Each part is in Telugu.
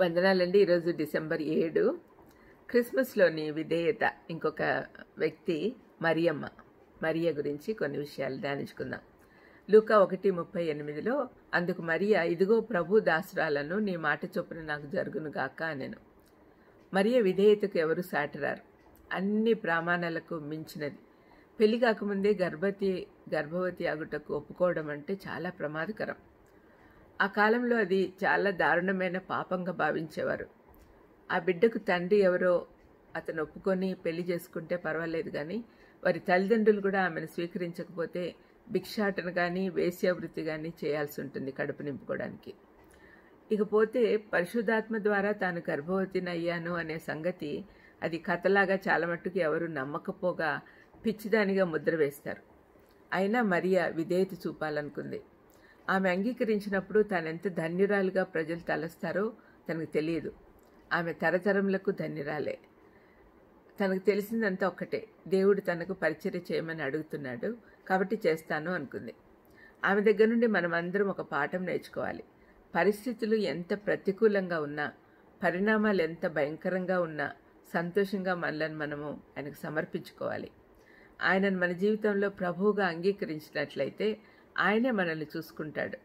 వందనాలండి. ఈరోజు డిసెంబర్ 7 క్రిస్మస్లోని విధేయత. ఇంకొక వ్యక్తి మరియ గురించి కొన్ని విషయాలు ధ్యానించుకుందాం. లూకా 1:38లో అందుకు మరియ, ఇదిగో ప్రభు దాసురాలను, నీ మాట చొప్పున నాకు జరుగును గాక అనెను. మరియ విధేయతకు ఎవరు సాటిరారు. అన్ని ప్రమాణాలకు మించినది. పెళ్లి కాకముందే గర్భవతి అగుటకు ఒప్పుకోవడం అంటే చాలా ప్రమాదకరం. ఆ కాలంలో అది చాలా దారుణమైన పాపంగా భావించేవారు. ఆ బిడ్డకు తండ్రి ఎవరో అతను ఒప్పుకొని పెళ్లి చేసుకుంటే పర్వాలేదు, కానీ వారి తల్లిదండ్రులు కూడా ఆమెను స్వీకరించకపోతే భిక్షాటన కానీ వేశ్యావృత్తి కానీ చేయాల్సి ఉంటుంది కడుపు నింపుకోవడానికి. ఇకపోతే పరిశుద్ధాత్మ ద్వారా తాను గర్భవతిని అయ్యాను అనే సంగతి అది కథలాగా చాలా మట్టుకు ఎవరు నమ్మకపోగా పిచ్చిదానిగా ముద్ర వేస్తారు. అయినా మరియ విధేయత చూపాలనుకుంది. ఆమె అంగీకరించినప్పుడు తానెంత ధన్యురాలుగా ప్రజలు తలస్తారో తనకు తెలియదు. ఆమె తరతరములకు ధన్యురాలే. తనకు తెలిసిందంతా ఒక్కటే, దేవుడు తనకు పరిచర్య చేయమని అడుగుతున్నాడు కాబట్టి చేస్తాను అనుకుంది. ఆమె దగ్గర నుండి మనమందరం ఒక పాఠం నేర్చుకోవాలి. పరిస్థితులు ఎంత ప్రతికూలంగా ఉన్నా, పరిణామాలు ఎంత భయంకరంగా ఉన్నా సంతోషంగా మనలను మనము ఆయనకు సమర్పించుకోవాలి. ఆయనను మన జీవితంలో ప్రభువుగా అంగీకరించినట్లయితే ఆయనే మనల్ని చూసుకుంటాడు.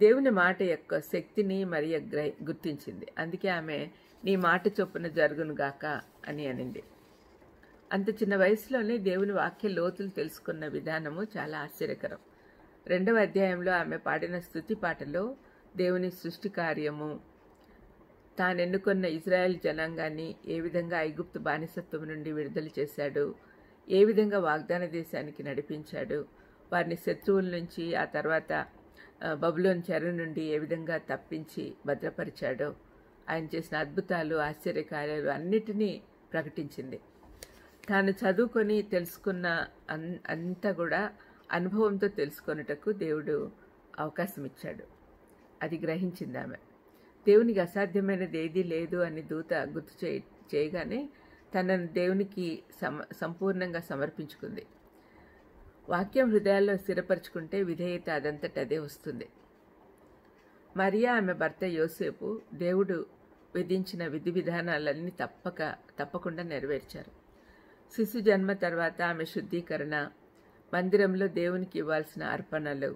దేవుని మాట యొక్క శక్తిని మరియ గుర్తించింది. అందుకే ఆమె నీ మాట చొప్పున జరుగునుగాక అని అనింది. అంత చిన్న వయసులోనే దేవుని వాక్య లోతులు తెలుసుకున్న విధానము చాలా ఆశ్చర్యకరం. 2వ అధ్యాయంలో ఆమె పాడిన స్తుతి పాటలో దేవుని సృష్టి కార్యము, తానెన్నుకున్న ఇజ్రాయెల్ జనాంగాన్ని ఏ విధంగా ఐగుప్తు బానిసత్వం నుండి విడుదల చేశాడు, ఏ విధంగా వాగ్దాన దేశానికి నడిపించాడు, వారిని శత్రువుల నుంచి ఆ తర్వాత బబులోను చెర నుండి ఏ విధంగా తప్పించి భద్రపరిచాడో, ఆయన చేసిన అద్భుతాలు ఆశ్చర్యకార్యాలు అన్నిటినీ ప్రకటించింది. తాను చదువుకొని తెలుసుకున్న అంతా కూడా అనుభవంతో తెలుసుకొనుటకు దేవుడు అవకాశం ఇచ్చాడు. అది గ్రహించింది ఆమె. దేవునికి అసాధ్యమైనది ఏదీ లేదు అని దూత గుర్తు చేయగానే తనను దేవునికి సంపూర్ణంగా సమర్పించుకుంది. వాక్యం హృదయాల్లో స్థిరపరచుకుంటే విధేయత అదంతట అదే వస్తుంది. మరియా ఆమె భర్త యోసేపు దేవుడు విధించిన విధి విధానాలన్నీ తప్పకుండా నెరవేర్చారు. శిశు జన్మ తర్వాత ఆమె శుద్ధీకరణ, మందిరంలో దేవునికి ఇవ్వాల్సిన అర్పణలు,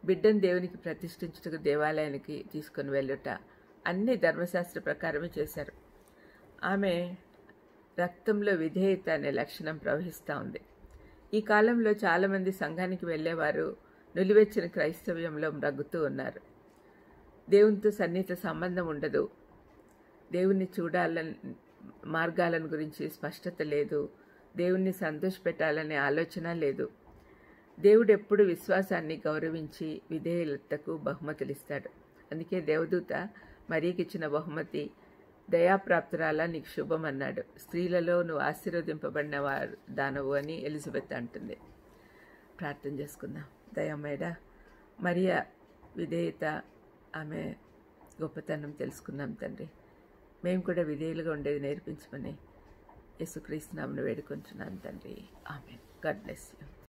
బిడ్డను దేవునికి ప్రతిష్ఠించుటకు దేవాలయానికి తీసుకుని వెళ్ళుట అన్ని ధర్మశాస్త్ర ప్రకారమే చేశారు. ఆమె రక్తంలో విధేయత అనే లక్షణం ప్రవహిస్తూ ఉంది. ఈ కాలంలో చాలామంది సంఘానికి వెళ్ళేవారు నులివెచ్చిన క్రైస్తవ్యంలో మ్రగ్గుతూ ఉన్నారు. దేవునితో సన్నిహిత సంబంధం ఉండదు. దేవుణ్ణి చూడాలని మార్గాలను గురించి స్పష్టత లేదు. దేవుణ్ణి సంతోషపెట్టాలనే ఆలోచన లేదు. దేవుడు ఎప్పుడు విశ్వాసాన్ని గౌరవించి విధేయతకు బహుమతులిస్తాడు. అందుకే దేవదూత మరియకిచ్చిన బహుమతి, దయాప్రాప్తురాల నీకు శుభం అన్నాడు. స్త్రీలలో నువ్వు ఆశీర్వదింపబడిన వారు దానవు అని ఎలిజబెత్ అంటుంది. ప్రార్థన చేసుకుందాం. దయామేడ మరియ విధేయత, ఆమె గొప్పతనం తెలుసుకున్నాం తండ్రి. మేము కూడా విధేయులుగా ఉండేది నేర్పించమని యేసుక్రీస్తు నామమున వేడుకొంచున్నాను తండ్రి. ఆమేన్. God bless you.